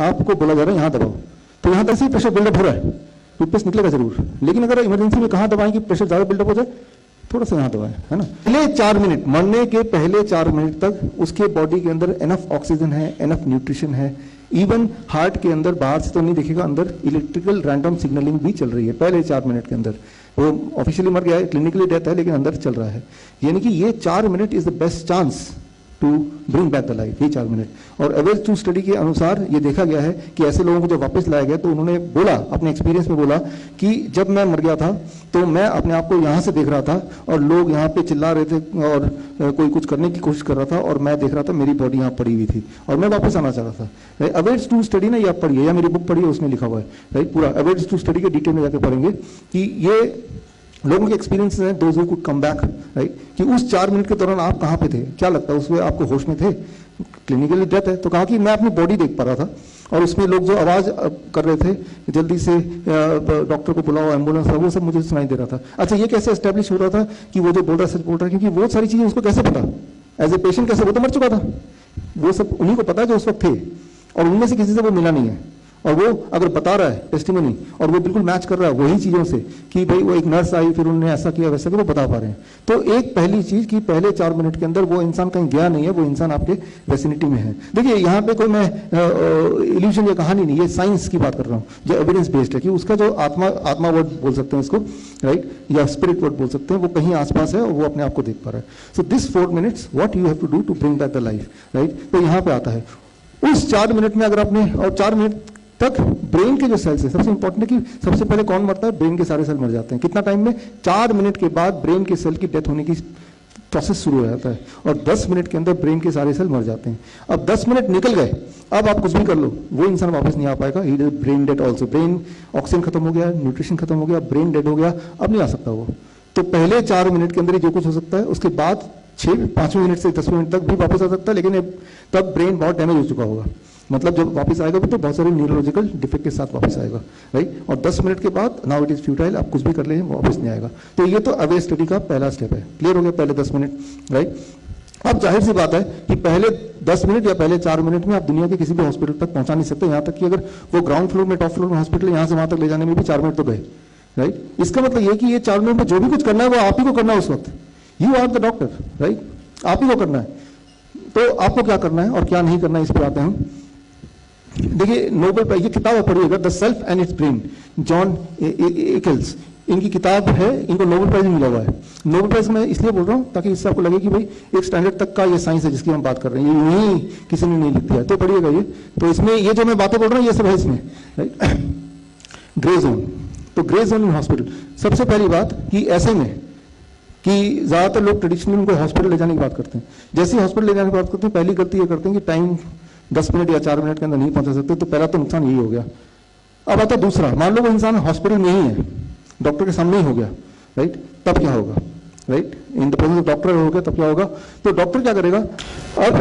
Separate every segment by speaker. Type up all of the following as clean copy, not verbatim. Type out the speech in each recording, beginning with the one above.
Speaker 1: आपको बोला जा रहा है यहाँ दबाओ, तो यहाँ तक से प्रेशर बिल्डअप हो रहा है, टूथपेस्ट निकलेगा जरूर, लेकिन अगर इमरजेंसी में कहाँ दबाएं कि प्रेशर ज़्यादा बिल्डअप हो जाए, थोड़ा सा यहाँ दबाएं, है ना। पहले 4 मिनट, मरने के पहले 4 मिनट तक उसके बॉडी के अंदर एनफ ऑक्सीजन है, एनफ न्यूट्रिशन है, इवन हार्ट के अंदर बाहर से तो नहीं दिखेगा, अंदर इलेक्ट्रिकल रैंडम सिग्नलिंग भी चल रही है पहले 4 मिनट के अंदर। वो ऑफिशियली मर गया है, क्लिनिकली डेथ है, लेकिन अंदर चल रहा है। यानी कि ये 4 minute is the best chance to bring back the life, ये 4 मिनट। और एवरेज टू स्टडी के अनुसार ये देखा गया है कि ऐसे लोगों को जब वापस लाया गया तो उन्होंने बोला, अपने एक्सपीरियंस में बोला कि जब मैं मर गया था तो मैं अपने आप को यहाँ से देख रहा था और लोग यहाँ पे चिल्ला रहे थे और कोई कुछ करने की कोशिश कर रहा था और मैं देख रहा था मेरी बॉडी यहाँ पड़ी हुई थी और मैं वापस आना चाह रहा था। एवरेज टू स्टडी ना, ये आप पढ़िए या मेरी बुक पढ़िए, उसमें लिखा हुआ है, राइट, पूरा एवरेज टू स्टडी के डिटेल में जाकर पढ़ेंगे कि ये लोगों के एक्सपीरियंस हैं, those who could come back, right, कि उस 4 मिनट के दौरान आप कहाँ पे थे, क्या लगता है उसमें आपको होश में थे, क्लिनिकली डेथ है। तो कहा कि मैं अपनी बॉडी देख पा रहा था और उसमें लोग जो आवाज़ कर रहे थे जल्दी से डॉक्टर को बुलाओ, एम्बुलेंस, वो सब मुझे सुनाई दे रहा था। अच्छा, ये कैसे एस्टेब्लिश हो रहा था कि वो जो बोल रहा है सच बोल रहा है, क्योंकि वो सारी चीज़ें उसको कैसे पता, एज ए पेशेंट कैसे, वो तो मर चुका था, वो सब उन्हीं को पता है जो उस वक्त थे, और उनमें से किसी से वो मिला नहीं है। और वो अगर बता रहा है टेस्टिमनी और वो बिल्कुल मैच कर रहा है वही चीज़ों से कि भाई वो एक नर्स आई फिर उन्होंने ऐसा किया वैसा किया, वो बता पा रहे हैं। तो एक पहली चीज़ कि पहले 4 मिनट के अंदर वो इंसान कहीं गया नहीं है, वो इंसान आपके वेसिनिटी में है। देखिए यहाँ पे कोई मैं इल्यूजन या कहानी नहीं, ये साइंस की बात कर रहा हूँ जो एविडेंस बेस्ड है कि उसका जो आत्मा वर्ड बोल सकते हैं इसको, राइट, या स्पिरिट वर्ड बोल सकते हैं, वो कहीं आसपास है और वो अपने आप को देख पा रहा है। So this 4 minutes what you have to do to bring back the life, right. तो यहाँ पे आता है उस 4 मिनट में अगर आपने, और 4 मिनट तक ब्रेन के जो सेल्स है, सबसे इंपॉर्टेंट है कि सबसे पहले कौन मरता है, ब्रेन के सारे सेल मर जाते हैं। कितना टाइम में, 4 मिनट के बाद ब्रेन के सेल की डेथ होने की प्रोसेस शुरू हो जाता है और 10 मिनट के अंदर ब्रेन के सारे सेल मर जाते हैं। अब 10 मिनट निकल गए, अब आप कुछ भी कर लो, वो इंसान वापस नहीं आ पाएगा, he is brain dead also. Brain oxygen खत्म हो गया, न्यूट्रिशन खत्म हो गया, ब्रेन डेड हो गया, अब नहीं आ सकता वो। तो पहले 4 मिनट के अंदर ही जो कुछ हो सकता है, उसके बाद 5 मिनट से 10 मिनट तक भी वापस आ सकता है, लेकिन तब ब्रेन बहुत डैमेज हो चुका होगा। मतलब जब वापस आएगा भी तो बहुत सारे न्यूरोलॉजिकल डिफेक्ट के साथ वापस आएगा, राइट। और 10 मिनट के बाद नाउ इट इज फ्यूटाइल, आप कुछ भी कर लें वापस नहीं आएगा। तो ये तो अवे स्टडी का पहला स्टेप है, क्लियर हो गया, पहले 10 मिनट, राइट। अब जाहिर सी बात है कि पहले 10 मिनट या पहले 4 मिनट में आप दुनिया के किसी भी हॉस्पिटल तक पहुंचा नहीं सकते, यहाँ तक कि अगर वो ग्राउंड फ्लोर में, टॉप फ्लोर में हॉस्पिटल, यहाँ से वहां तक ले जाने में भी 4 मिनट तो गए, राइट। इसका मतलब ये कि ये 4 मिनट में जो भी कुछ करना है वो आप ही को करना है उस वक्त, you are the doctor, right, आप ही को करना है। तो आपको क्या करना है और क्या नहीं करना है, इस पर आते हैं। देखिए नोबेल प्राइज, ये किताब पढ़िएगा, the self and its brain, John Eccles, इनकी किताब है, इनको नोबेल प्राइज मिला हुआ है। नोबेल प्राइज मैं इसलिए बोल रहा हूँ ताकि इससे आपको लगे कि भाई एक स्टैंडर्ड तक का ये साइंस है जिसकी हम बात कर रहे हैं, ये नहीं किसी ने नहीं लिख दिया। तो पढ़िएगा ये, तो इसमें ये जो मैं बातें बोल रहा हूँ ये सब है इसमें, राइट। ग्रे जोन, तो ग्रे जोन इन हॉस्पिटल, सबसे पहली बात कि ऐसे में कि ज्यादातर लोग ट्रेडिशनली उनको हॉस्पिटल ले जाने की बात करते हैं। जैसे ही हॉस्पिटल ले जाने की बात करते हैं, पहली गलती ये करते हैं कि टाइम 10 मिनट या 4 मिनट के अंदर नहीं पहुंचा सकते, तो पहला तो नुकसान यही हो गया। अब आता दूसरा, मान लो वो इंसान हॉस्पिटल में ही है, डॉक्टर के सामने ही हो गया, राइट, तब क्या होगा, right, in the presence of doctor हो गया, तब क्या होगा। तो डॉक्टर क्या करेगा, अब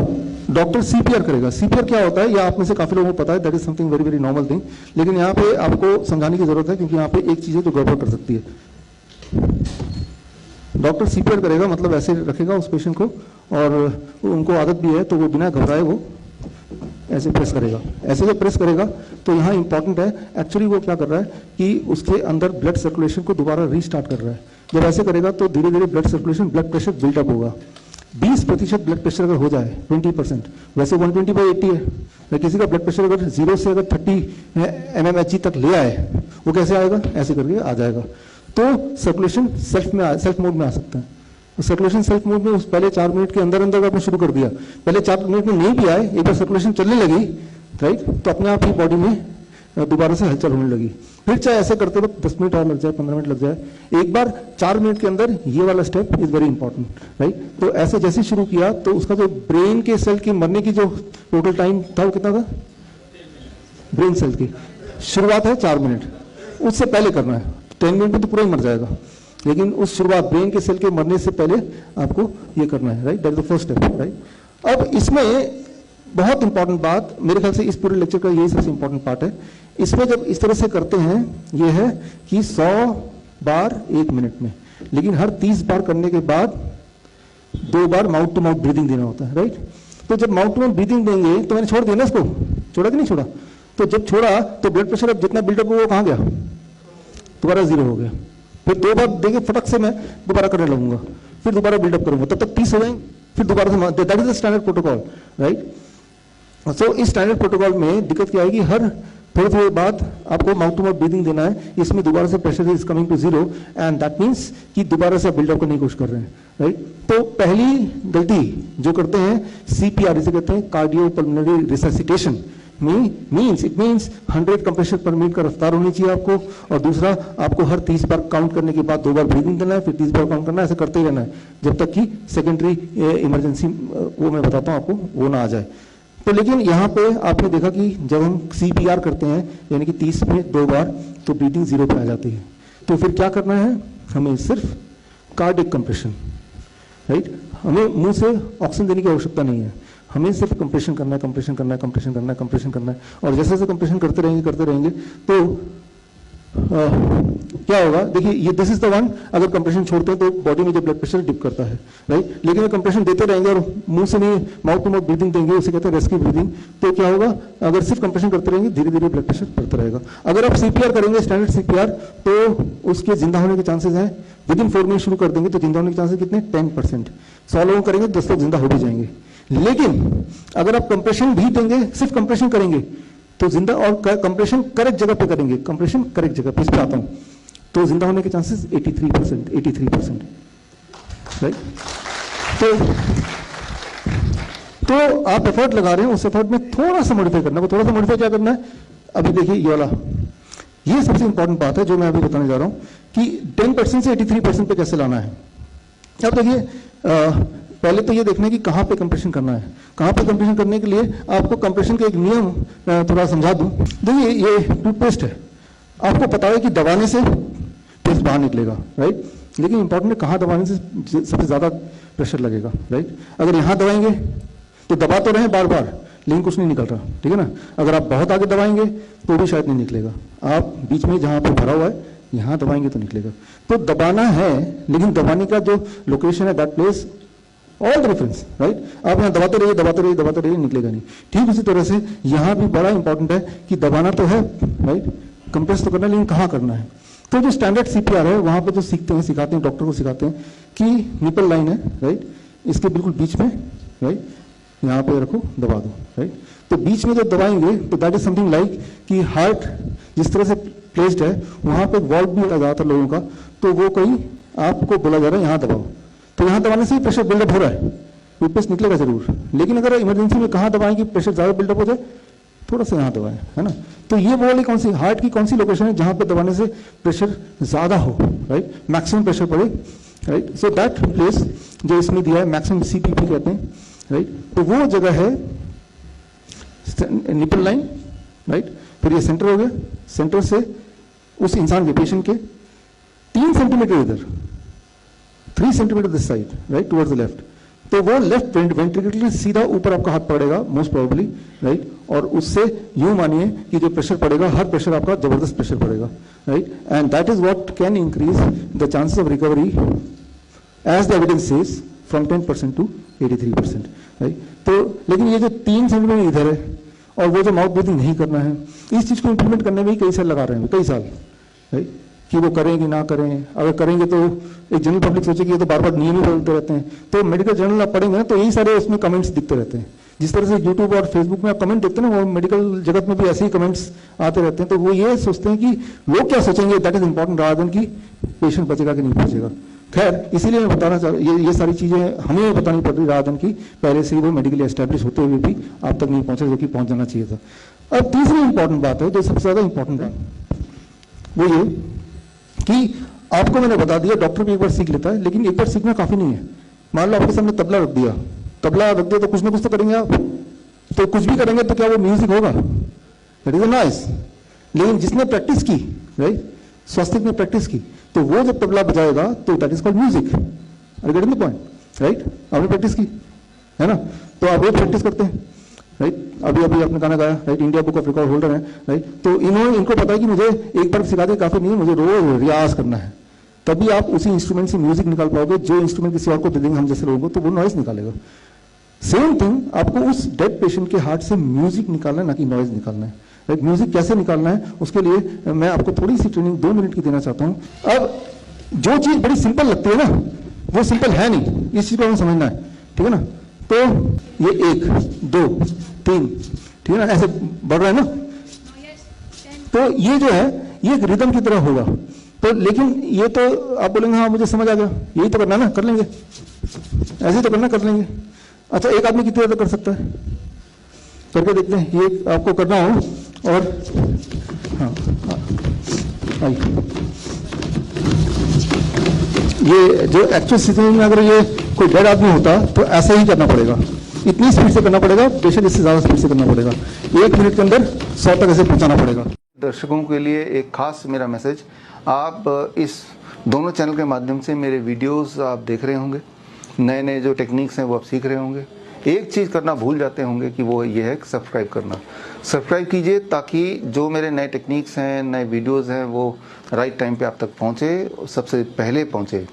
Speaker 1: डॉक्टर सीपीआर करेगा। सीपीआर क्या होता है, या आप में से काफी लोगों को पता है, that is something very very normal thing, लेकिन यहाँ पे आपको समझाने की जरूरत है क्योंकि यहाँ पे एक चीज है जो गड़बड़ कर सकती है। डॉक्टर सीपीआर करेगा, मतलब ऐसे रखेगा उस पेशेंट को, और उनको आदत भी है तो वो बिना घबराए वो ऐसे प्रेस करेगा। ऐसे जब प्रेस करेगा तो यहाँ इंपॉर्टेंट है, एक्चुअली वो क्या कर रहा है कि उसके अंदर ब्लड सर्कुलेशन को दोबारा रीस्टार्ट कर रहा है। जब ऐसे करेगा तो धीरे धीरे blood circulation, blood pressure built up होगा। 20% ब्लड प्रेशर अगर हो जाए, 20%, वैसे 120/80 है, तो किसी का ब्लड प्रेशर अगर 0 से अगर 30 mmHg तक ले आए, वो कैसे आएगा, ऐसे करके आ जाएगा। तो सर्कुलेशन सेल्फ मोड में आ सकता है। सर्कुलेशन सेल्फ मोड में उस पहले 4 मिनट के अंदर अंदर आपने शुरू कर दिया, पहले 4 मिनट में नहीं भी आए, एक बार सर्कुलेशन चलने लगी, राइट, तो अपने आप ही बॉडी में दोबारा से हलचल होने लगी। फिर चाहे ऐसे करते वक्त 10 मिनट और लग जाए, 15 मिनट लग जाए, एक बार 4 मिनट के अंदर ये वाला step is very important, right. तो ऐसे जैसे शुरू किया तो उसका जो ब्रेन के सेल की मरने की जो टोटल टाइम था वो कितना था, ब्रेन सेल की शुरुआत है 4 मिनट, उससे पहले करना है। 10 मिनट में तो पूरा ही मर जाएगा, लेकिन उस शुरुआत ब्रेन के सेल के मरने से पहले आपको ये करना है, right, that is the first step, right. अब इसमें बहुत इंपॉर्टेंट बात, मेरे ख्याल से इस पूरे लेक्चर का यही सबसे इंपॉर्टेंट पार्ट है। इसमें जब इस तरह से करते हैं, ये है कि 100 बार 1 मिनट में, लेकिन हर 30 बार करने के बाद 2 बार माउथ टू माउथ ब्रीदिंग देना होता है, राइट। तो जब माउथ टू माउथ ब्रीदिंग देंगे तो मैंने छोड़ दिया ना इसको, छोड़ा कि नहीं छोड़ा, तो जब छोड़ा तो ब्लड प्रेशर अब जितना बिल्डअप हुआ वो कहाँ गया, दोबारा जीरो हो गया। फिर 2 बार देखिए फटक से मैं दोबारा करने लगूंगा, फिर दोबारा बिल्डअप करूंगा, तब तक 30 हो जाएंगे, फिर दोबारा से, that is the standard protocol, right. So इस स्टैंडर्ड प्रोटोकॉल में दिक्कत क्या आएगी, हर थोड़ी थोड़ी बाद आपको माउथ टू माउथ ब्रीदिंग देना है, इसमें दोबारा से pressure is coming to zero and that means कि दोबारा से बिल्डअप करने की कोशिश कर रहे हैं, राइट। तो पहली गलती जो करते हैं CPR, इसे कहते हैं cardio pulmonary resuscitation, it means 100 compression पर मिनट का रफ्तार होनी चाहिए आपको, और दूसरा आपको हर 30 बार काउंट करने के बाद 2 बार ब्रीदिंग देना है, फिर 30 बार काउंट करना है, ऐसे करते ही रहना है जब तक कि सेकेंडरी इमरजेंसी वो मैं बताता हूँ आपको वो ना आ जाए। तो लेकिन यहाँ पे आपने देखा कि जब हम CPR करते हैं यानी कि 30 में 2 बार, तो ब्रीदिंग जीरो पे आ जाती है। तो फिर क्या करना है, हमें सिर्फ कार्डियक कंप्रेशन, राइट, हमें मुंह से ऑक्सीजन देने की आवश्यकता नहीं है, हमें सिर्फ कंप्रेशन करना है, कंप्रेशन करना है, कंप्रेशन करना है, कंप्रेशन करना है, और जैसे जैसे कंप्रेशन करते रहेंगे तो क्या होगा, देखिए ये दिस इज द वन, अगर कंप्रेशन छोड़ते हैं तो बॉडी में जो ब्लड प्रेशर डिप करता है, राइट। लेकिन अगर कंप्रेशन देते रहेंगे और मुंह से नहीं माउथ टू माउथ ब्रीदिंग देंगे, उसे कहते हैं रेस्क्यू ब्रीदिंग, तो क्या होगा, अगर सिर्फ कंप्रेशन करते रहेंगे धीरे धीरे ब्लड प्रेशर बढ़ता रहेगा। अगर आप CPR करेंगे स्टैंडर्ड CPR, तो उसके जिंदा होने के चांसेस हैं, विदिन 4 मिनट शुरू कर देंगे तो जिंदा होने के चांसेस कितने, 10%। 100 लोगों करेंगे 10 लोग जिंदा हो भी जाएंगे। लेकिन अगर आप कंप्रेशन भी देंगे, सिर्फ कंप्रेशन करेंगे तो जिंदा, और कंप्रेशन करेक्ट जगह पे करेंगे, कंप्रेशन करेक्ट जगह पे, इस पे आता हूं, तो जिंदा होने के चांसेस 83%, राइट। तो आप एफर्ट लगा रहे हैं, उस एफर्ट में थोड़ा सा मॉडिफाई करना है। थोड़ा सा मॉडिफाई क्या करना है, अभी देखिए ये वाला, ये सबसे इंपॉर्टेंट बात है जो मैं अभी बताने जा रहा हूं कि 10% से 83% पे कैसे लाना है। अब देखिए पहले तो ये देखना है कि कहाँ पे कंप्रेशन करना है। कहाँ पे कंप्रेशन करने के लिए आपको कंप्रेशन का एक नियम थोड़ा समझा दूं। देखिए ये टूथपेस्ट है, आपको पता है कि दबाने से पेस्ट बाहर निकलेगा, राइट, लेकिन इंपॉर्टेंट है कहाँ दबाने से सबसे ज्यादा प्रेशर लगेगा, राइट। अगर यहाँ दबाएंगे तो दबा तो रहे बार बार लेकिन कुछ नहीं निकल रहा, ठीक है ना। अगर आप बहुत आगे दबाएंगे तो भी शायद नहीं निकलेगा, आप बीच में जहाँ पे भरा हुआ है यहाँ दबाएंगे तो निकलेगा। तो दबाना है, लेकिन दबाने का जो लोकेशन है that place all the difference, right. आप यहाँ दबाते रहिए निकलेगा नहीं। ठीक उसी तरह से यहाँ भी बड़ा इंपॉर्टेंट है कि दबाना तो है, राइट, कंप्रेस तो करना है, लेकिन कहाँ करना है। तो जो स्टैंडर्ड CPR है वहां पे जो सिखाते हैं डॉक्टर को सिखाते हैं कि निपल लाइन है, राइट, इसके बिल्कुल बीच में, राइट, यहाँ पे रखो दबा दो, राइट। तो बीच में जब दबाएंगे तो दैट इज समथिंग लाइक कि हार्ट जिस तरह से प्लेस्ड है वहां पे वॉल्व भी ज्यादातर लोगों का, तो वो कहीं आपको बोला जा रहा है यहाँ दबाओ, तो यहाँ दबाने से प्रेशर बिल्डअप हो रहा है, टूथपेस्ट निकलेगा जरूर। लेकिन अगर इमरजेंसी में कहाँ दबाएं कि प्रेशर ज्यादा बिल्डअप हो जाए, थोड़ा सा यहाँ दबाएं, है ना। तो ये वो वाली कौन सी हार्ट की कौन सी लोकेशन है जहां पे दबाने से प्रेशर ज्यादा हो, राइट, मैक्सिमम प्रेशर पड़े, राइट। सो दैट प्लेस जो इसमें दिया है मैक्सिमम CPP कहते हैं, राइट। तो वो जगह है निपल लाइन, राइट। फिर ये सेंटर हो गया, सेंटर से उस इंसान के पेशेंट के 3 सेंटीमीटर इधर, 3 centimetre this side, right, towards the left. तो वो लेफ्ट वेंट्रिकल सीधा ऊपर आपका हाथ पड़ेगा मोस्ट प्रोबेबली, राइट। और उससे यूं मानिए कि जो प्रेशर पड़ेगा, हर प्रेशर आपका जबरदस्त प्रेशर पड़ेगा, right. And that is what can increase the chances of recovery as the evidence says from 10% to 83%, right. तो लेकिन ये जो 3 सेंटीमीटर इधर है और वो जो माउथ ब्रीथिंग नहीं करना है, इस चीज को इंप्लीमेंट करने में ही कई साल लगा रहे हैं, कई साल, राइट, कि वो करें कि ना करें। अगर करेंगे तो एक जनरल पब्लिक सोचे कि ये तो बार बार नियम ही बदलते रहते हैं। तो मेडिकल जर्नल आप पढ़ेंगे ना तो यही सारे उसमें कमेंट्स दिखते रहते हैं। जिस तरह से यूट्यूब और फेसबुक में आप कमेंट देखते हैं ना, वो मेडिकल जगत में भी ऐसे ही कमेंट्स आते रहते हैं। तो वो ये सोचते हैं कि लोग क्या सोचेंगे, that is important rather than कि पेशेंट बचेगा कि नहीं बचेगा। खैर इसीलिए मैं बताना चाह रहा ये सारी चीजें हमें बतानी पड़ रही रादर देन कि पहले से ही वो मेडिकली एस्टेब्लिश होते हुए भी आप तक नहीं पहुंचे, जो कि पहुंच जाना चाहिए था। अब तीसरी इंपॉर्टेंट बात है जो सबसे ज्यादा इंपॉर्टेंट है, वो ये कि आपको मैंने बता दिया डॉक्टर भी एक बार सीख लेता है, लेकिन एक बार सीखना काफी नहीं है। मान लो आपके सामने तबला रख दिया तो कुछ ना कुछ तो करेंगे आप, तो कुछ भी करेंगे तो क्या वो म्यूजिक होगा, दैट इज नाइस। लेकिन जिसने प्रैक्टिस की, राइट, स्वास्थ्य में प्रैक्टिस की, तो वो जब तबला बजाएगा तो that is called music. Are getting the point, right. आपने प्रैक्टिस की है ना, तो आप वो प्रैक्टिस करते हैं, राइट। अभी अभी आपने गाना गाया, right, India book of record holder है, राइट। तो इनको पता है कि मुझे एक बार सिखा दे काफी नहीं है, मुझे रोज रियाज करना है, तभी आप उसी इंस्ट्रूमेंट से म्यूजिक निकाल पाओगे। जो इंस्ट्रूमेंट किसी और को दे देंगे हम जैसे लोगों को, तो वो नॉइज निकालेगा। सेम थिंग आपको उस डेड पेशेंट के हार्ट से म्यूजिक निकालना है, ना कि नॉइज निकालना है, राइट। म्यूजिक कैसे निकालना है उसके लिए मैं आपको थोड़ी सी ट्रेनिंग 2 मिनट की देना चाहता हूँ। अब जो चीज बड़ी सिंपल लगती है ना वो सिंपल है नहीं, इस चीज को हमें समझना है, ठीक है ना। तो ये 1 2 3, ठीक है ना, ऐसे बढ़ रहा है ना। तो ये जो है ये एक रिदम की तरह होगा। तो लेकिन ये तो आप बोलेंगे हाँ मुझे समझ आ गया, यही तो करना ना, कर लेंगे, ऐसे तो करना, कर लेंगे। अच्छा, एक आदमी कितनी देर तक कर सकता है, करके देखते हैं। ये आपको करना हो और हाँ आइए, ये जो एक्चुअल सिचुएशन में अगर ये कोई डेड आदमी होता तो ऐसा ही करना पड़ेगा, इतनी स्पीड से करना पड़ेगा, बेशक इससे ज्यादा स्पीड से करना पड़ेगा। 1 मिनट के अंदर 100 तक ऐसे पहुंचाना पड़ेगा। दर्शकों के लिए एक खास मेरा मैसेज, आप इस दोनों चैनल के माध्यम से मेरे वीडियोस आप देख रहे होंगे, नए नए जो टेक्निक्स हैं वो आप सीख रहे होंगे। एक चीज़ करना भूल जाते होंगे कि वो ये है सब्सक्राइब करना। सब्सक्राइब कीजिए ताकि जो मेरे नए टेक्निक्स हैं, नए वीडियोस हैं, वो राइट टाइम पे आप तक पहुँचे, सबसे पहले पहुँचे।